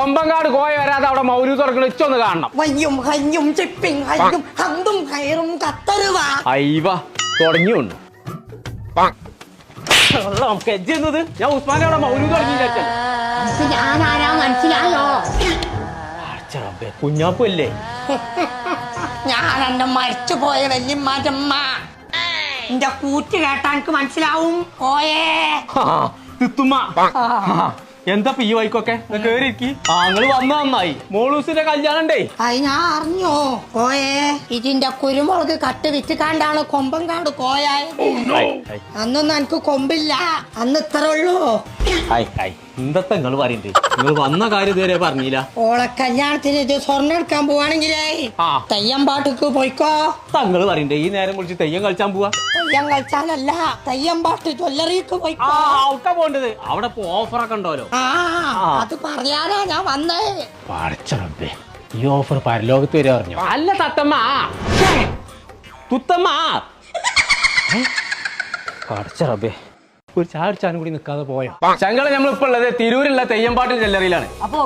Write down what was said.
കൊമ്പങ്കാട് കോയ വരാതെ അവിടെ മൗലൂദ് തുറക്കണ ഇച്ചൊന്ന് കാണണം. അയ്യവ തുടങ്ങിയുണ്ട്. ഞാൻ ഉസ്മാനെ അവിടെ മൗലൂദ് തുടങ്ങി. മനസ്സിലായോ? കുഞ്ഞാപ്പല്ലേ? ഞാൻ എന്റെ മരിച്ചുപോയ വല്യമ്മാറ്റമ്മ. എന്റെ കൂറ്റ് കേട്ടാ എനിക്ക് മനസ്സിലാവും. ഓയേ എന്താ ഈ വൈക്കൊക്കെ കേറിയിരിക്കി? ആങ്ങള് വന്ന നന്നായി. മോളൂസിന്റെ കല്യാണം ഉണ്ടേ. അത് ഞാൻ അറിഞ്ഞോ. ഓയേ ഇതിന്റെ കുരുമുളക് കട്ട് വിറ്റുകാണ്ടാണ് കൊമ്പങ്കാട് കോയായത്. അന്നൊന്നും എനിക്ക് കൊമ്പില്ല, അന്ന് ഇത്ര ഉള്ളൂ. എന്തൊക്കെ നിങ്ങള് പറയണ്ടേ? നിങ്ങൾ വന്ന കാര്യം ഇതുവരെ പറഞ്ഞില്ല. ഓളെ കല്യാണത്തിന് ഇത് സ്വർണ്ണം എടുക്കാൻ പോവാണെങ്കിലേ തെയ്യം പാട്ടിക്ക് പോയിക്കോ. തങ്ങള് പറയണ്ടേ ഈ നേരം വിളിച്ച് തെയ്യം കളിച്ചാൻ പോവാ? തെയ്യം കളിച്ചാലല്ല, തെയ്യം പാട്ട് ജ്വല്ലറിക്ക് പോയിക്കോ. പോണ്ടത് അവിടെ ഓഫറൊക്കെ ഉണ്ടല്ലോ. അത് പറയാനാ ഞാൻ വന്നേ. പഠിച്ചേ ഈ ഓഫർ പരലോകത്ത് വരെ അറിഞ്ഞു. അല്ല തത്തമ്മ തുത്തമ്മ പഠിച്ചേ ഒരു ചാടിച്ചാനും കൂടി നിൽക്കാതെ പോയോ. ചങ്ങളെ നമ്മളിപ്പോ ഉള്ളത് തിരൂരുള്ള തെയ്യമ്പാട്ട് ജ്വല്ലറിയിലാണ്. അപ്പൊ